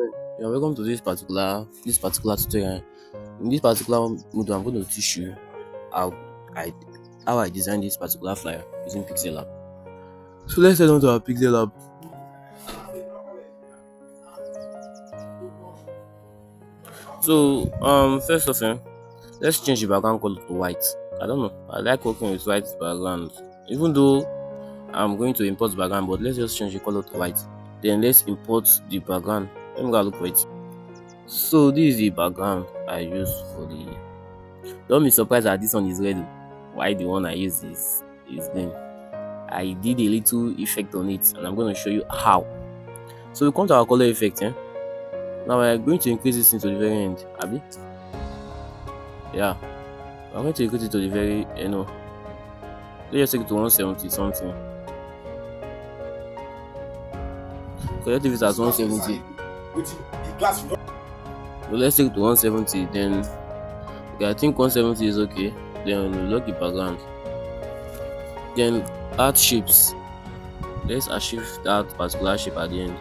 gentlemen, you're welcome to this particular tutorial. In this particular module, I'm going to teach you how I how I designed this particular flyer using Pixellab. So let's head on to our Pixellab. So first of all, let's change the background color to white. I don't know. I like working with white background, even though I'm going to import background, but let's just change the color to white. Then let's import the background. Let me go look for it. So this is the background I use for the. Don't be surprised that this one is red. Why the one I use is green. I did a little effect on it, and I'm going to show you how. So we come to our color effect. Now we're going to increase this into the very end. Abi? Yeah. I'm going to increase it to the very let's just take it to 170 something. So let's leave it as 170. So let's take it to 170. Then okay, I think 170 is okay. Then we'll lock the background. Then add shapes. Let's achieve that particular shape at the end.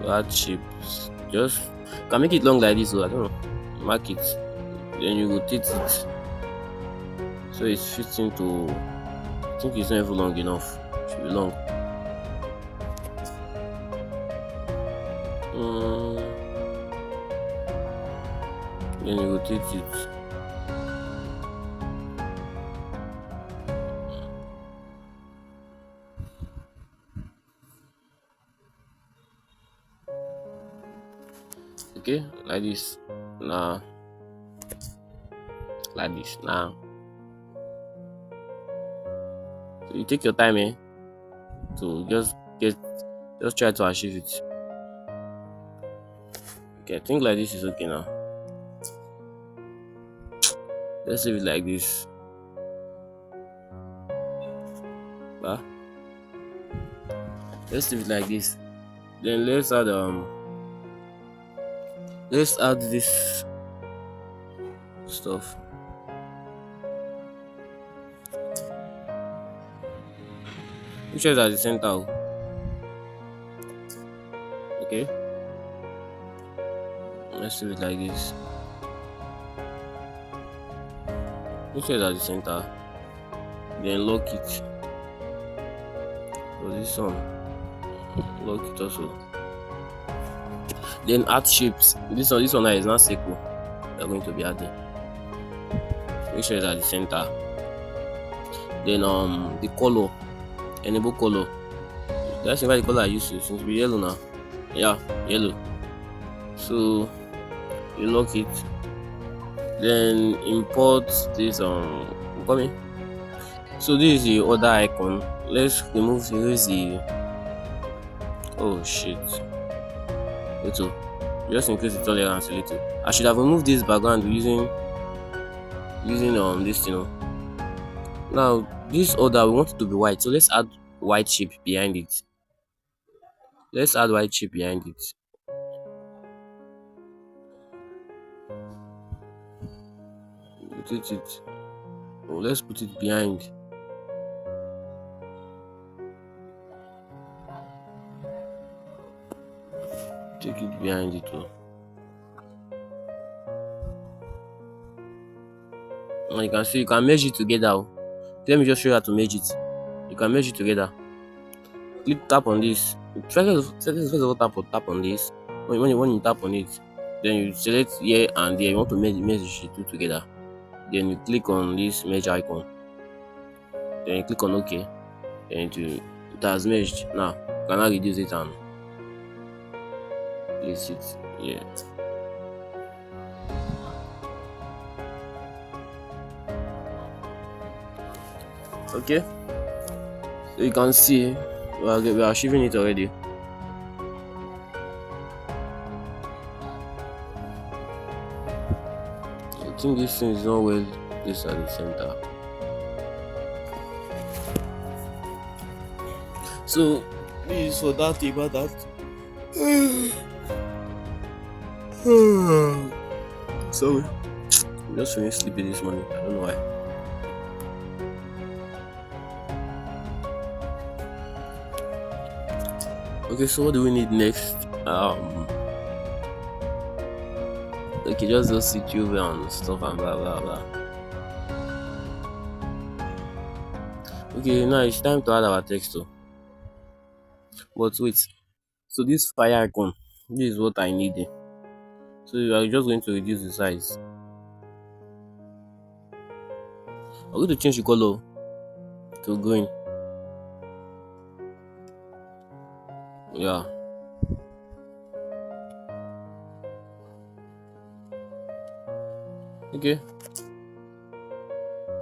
So add shapes. Just can make it long like this, so I don't know. Mark it. Then you rotate it. So it fits into. I think it's not even long enough. It should be long. Then you rotate it. Okay, like this. Now, like this. Now, so you take your time, to just try to achieve it. Okay, I think like this is okay now. Let's leave it like this. Let's leave it like this. Then let's add this stuff. Which is at the center. Okay. Let's leave it like this. Which is at the center. Then lock it. So this one. Lock it also. Then add shapes. This one is not circle. They're going to be adding. Make sure it's at the center. Then the color. Enable color. That's the color I used to. Since we're yellow now. Yeah, yellow. So you lock it. Then import this coming. So this is the other icon. Let's erase the. Oh shit. Little. Just increase the tolerance a little. I should have removed this background using this Now this order we want it to be white, so let's add white shape behind it. Rotate it. Oh, let's put it behind. Take it behind it too. And you can see you can merge it together. Let me just show you how to merge it. You can merge it together. Tap on this. First of all, tap on this. When you tap on it, then you select here and there. You want to merge the two together. Then you click on this merge icon. Then you click on OK. Then it has merged. Now you can now reduce it and place it here. Okay, so you can see we are achieving it already. I think this thing is not well placed at the center. So this is for that about that. Sorry, I'm just feeling sleepy this morning. I don't know why. Okay, so what do we need next? Okay, just those CTV and stuff and blah blah blah. Okay, now it's time to add our text too. But wait, so this fire icon, this is what I need. So you are just going to reduce the size. I'm going to change the color to green. Yeah. Okay.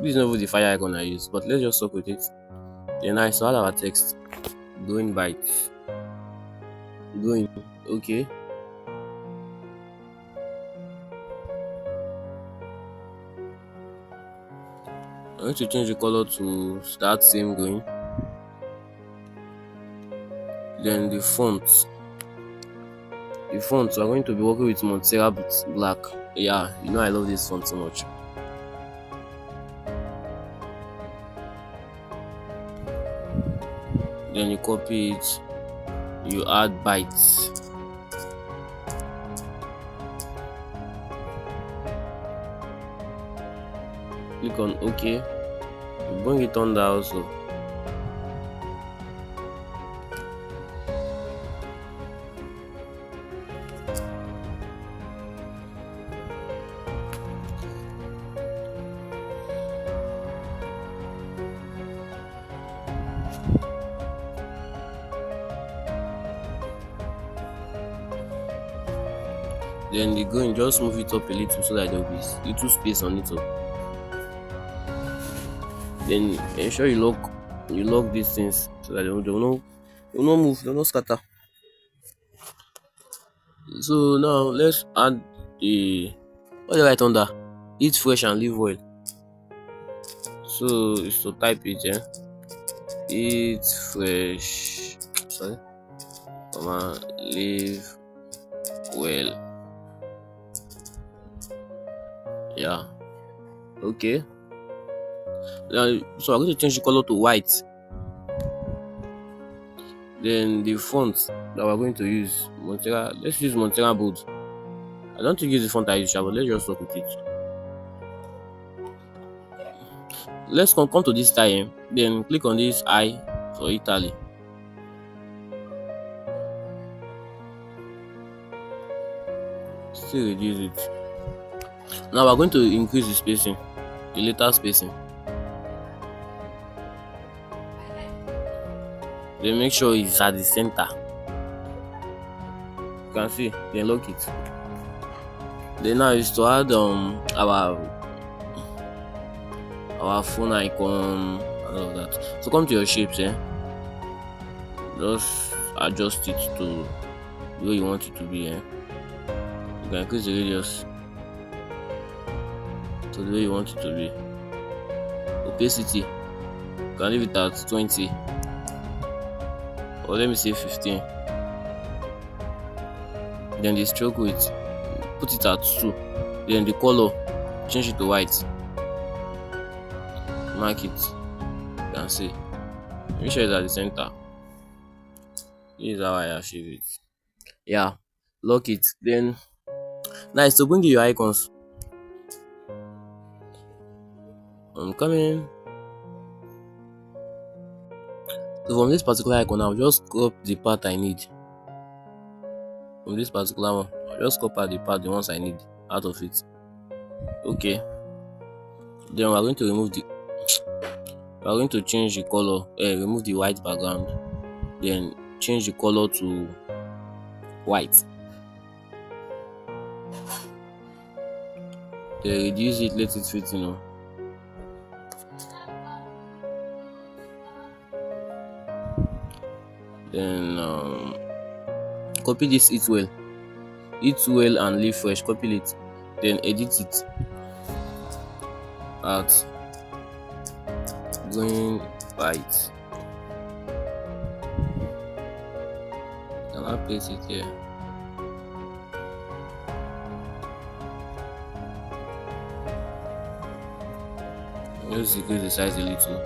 This is not even the fire icon I use, but let's just work with it. Then I saw our text. Going bytes. Going. Okay. I'm going to change the color to start same going. Then the font. The font, we're going to be working with Montserrat Black. Yeah, you know I love this font so much. Then you copy it, you add bytes. Click on OK. You bring it under also. Then you go and just move it up a little so that there will be little space on it. Then ensure you lock these things so that they will not move, they will not scatter. So now let's add the what do I write under? Eat fresh and live well. So it's to type it, yeah. Eat fresh, sorry, live well. Yeah. Okay. Now, so I'm going to change the color to white. Then the font that we're going to use, Montserrat. Let's use Montserrat Bold. I don't think it's the font I use, but let's just work with it. Let's come to this time. Then click on this I for Italy. Still reduce it. Now we're going to increase the spacing, the letter spacing. Then make sure it's at the center. You can see, then lock it. Then now is to add our phone icon and all of that. So come to your shapes, just adjust it to the way you want it to be. You can increase the radius to the way you want it to be. Opacity, you can leave it at 20, or let me say 15. Then the stroke weight, put it at 2. Then the color, change it to white. Mark it. You can see. Make sure it's at the center. This is how I achieve it. Yeah. Lock it. Then nice to bring you your icons. I'm coming. So from this particular icon, I'll just crop the part I need. From this particular one, I'll just copy the ones I need out of it. Okay. Then we're going to change the color, remove the white background, then change the color to white. Then reduce it, let it fit, Then copy this eat well and live fresh, copy it, then edit it at going byte. And I'll place it here. Just decrease the size a little.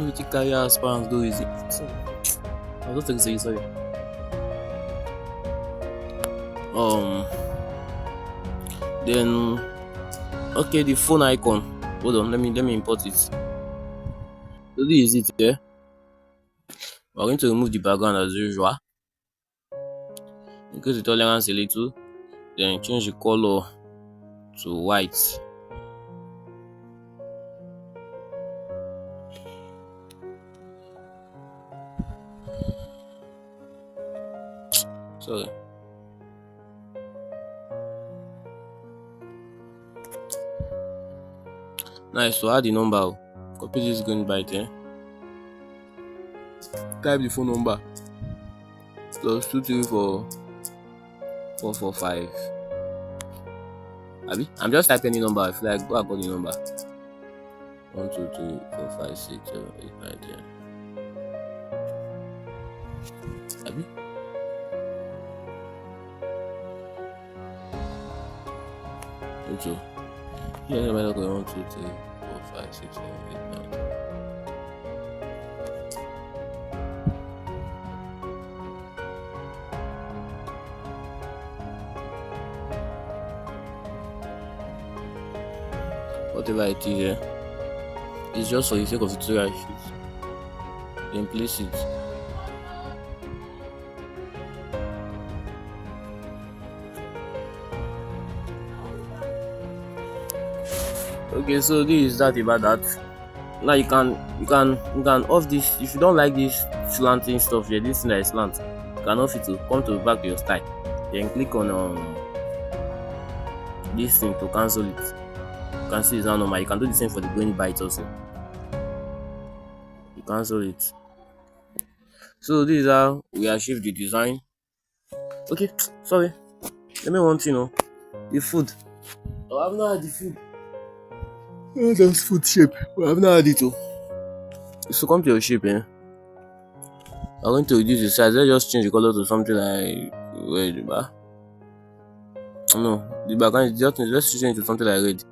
know we take carry as parents go easy. So, I don't think so. Sorry. Um. Then okay, the phone icon. Hold on. Let me import it. So this is it. Yeah. We're going to remove the background as usual. Increase the tolerance a little. Then change the color to white. Sorry. Nice. So add the number. Copy this green byte. Type the phone number. Plus 234 445. Abi? I'm just typing the number. I feel like go about the number. 1 2 3 4 5 6 7 8 9 10. Abi? Okay. Here I'm going 1 2 3 4 5 6 7 8 9 10. Whatever it is here, it's just for the sake of the tutorial sheet. Then place it. Okay, so this is that about that. Now you can off this. If you don't like this slanting stuff here, this thing that is slant, you can off it to come to back to your style. Then click on this thing to cancel it. You can see it's now normal. You can do the same for the green byte also. You cancel it. So this is how we achieve the design. Okay, sorry. Let me want the food. Oh, I've not had the food. That's food shape. Well, I've not had it too. So come to your shape, I'm going to reduce the size. Let's just change the color to something like red. No, the background is just let's change to something like red.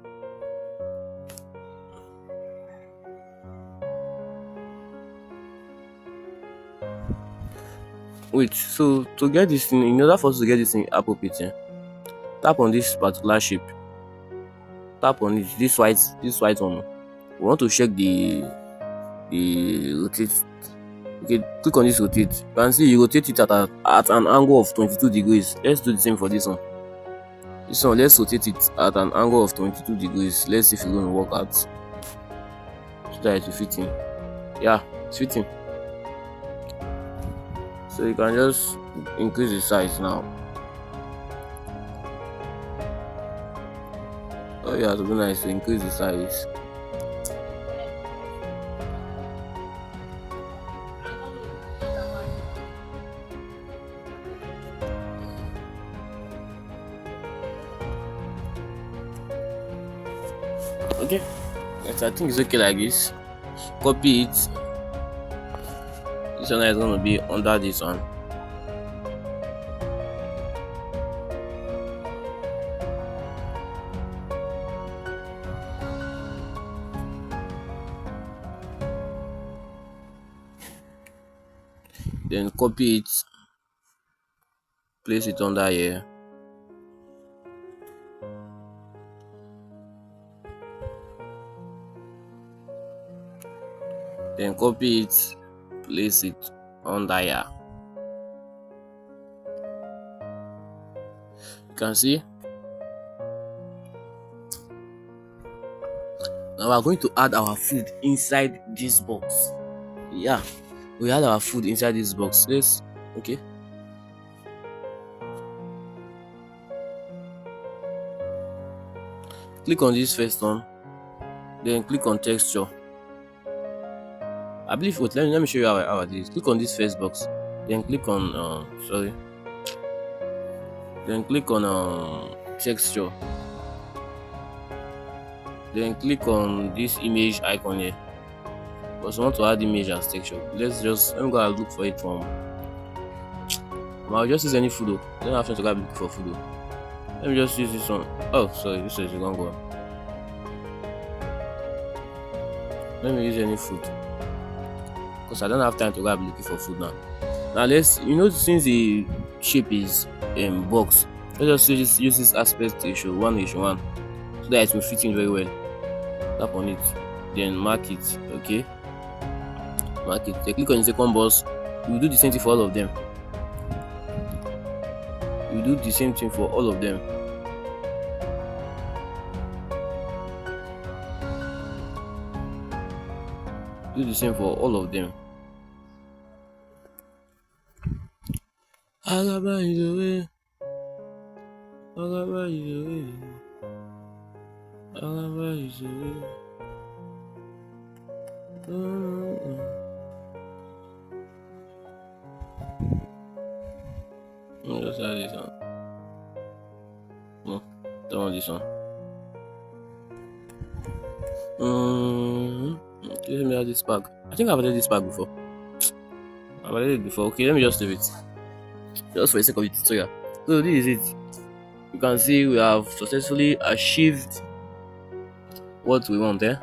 Wait, so to get this thing, in order for us to get this thing appropriate, tap on this particular shape. Tap on it, this white one. We want to check the rotate. Okay, click on this rotate. You can see you rotate it at an angle of 22 degrees. Let's do the same for this one. This one, let's rotate it at an angle of 22 degrees. Let's see if it's going to work out. So that it will fit in. Yeah, it's fitting. So you can just increase the size now. Oh yeah, to be nice to increase the size. Okay, yes, I think it's okay like this. Copy it. This one is going to be under this one. Then copy it, place it under here. Then copy it, place it under here. You can see. Now we are going to add our food inside this box. Yeah, we add our food inside this box. Let's okay. Click on this first one, then click on texture. I believe let me show you how it is. Click on this first box, then click on then click on texture, then click on this image icon here. Because I want to add image as texture. Let me go and look for it from. I'll just use any food. I don't have to go look for food. Let me just use this one. Oh, sorry, this is the wrong one. Let me use any food. because I don't have time to go and be looking for food now. Now let's, since the shape is box, let's just use this aspect ratio 1:1 so that it will fit in very well. Tap on it, then mark it. Okay, mark it. Then click on the second box. You will do the same thing for all of them. You do the same thing for all of them. Do the same for all of them. Alaba is away. Alaba is away. Alaba is away. Just add this one. No, don't want this one. Okay, let me add this bag. I think I've added this bag before. I've added it before. Okay, let me just leave it. Just for the sake of the tutorial. So this is it. You can see we have successfully achieved what we want there.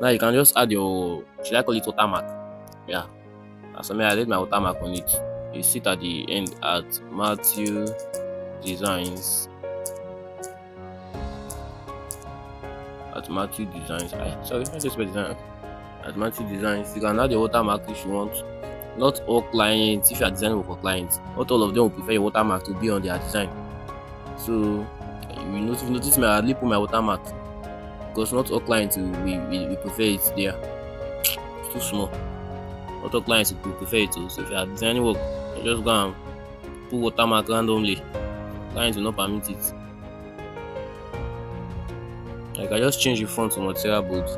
Now you can just add your, should I call it watermark? Yeah. As I added my watermark on it. You sit at the end at Matthew Designs. At Matthew Designs. Sorry, I just spelled design. At Matthew Designs. You can add your watermark if you want. Not all clients, if you are designing for clients, not all of them will prefer your watermark to be on their design. So you notice me, I hardly put my watermark because not all clients we prefer it there. It's too small. Not all clients will prefer it too. So if you are designing work, you just go and put watermark randomly. Clients will not permit it. I can just change the font to Montserrat bold.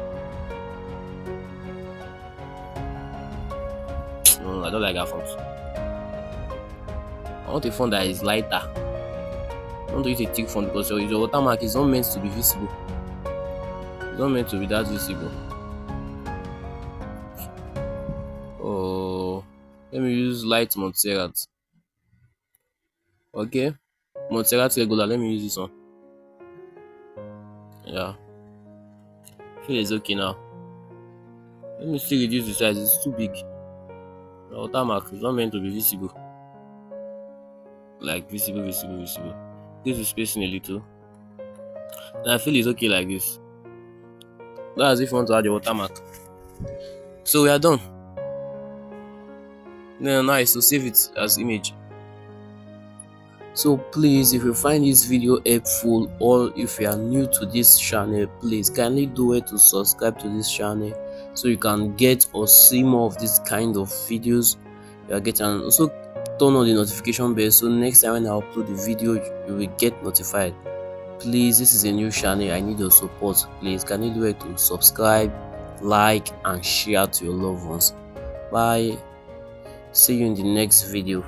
No, I don't like that font. I want a font that is lighter. I want to use a thick font because your watermark is not meant to be visible. It's not meant to be that visible. Oh, let me use light Montserrat. Okay, Montserrat regular. Let me use this one. Yeah, I feel it's okay now. Let me still reduce the size. It's too big. The watermark is not meant to be visible. Like visible. Give the spacing a little. And I feel it's okay like this. That's if you want to add your watermark. So we are done. Nice. So save it as image. So please, if you find this video helpful or if you are new to this channel, please kindly do it to subscribe to this channel so you can get or see more of this kind of videos you are getting, and also turn on the notification bell so next time when I upload the video you will get notified. Please, this is a new channel, I need your support. Please kindly do it to subscribe, like and share to your loved ones. Bye. See you in the next video.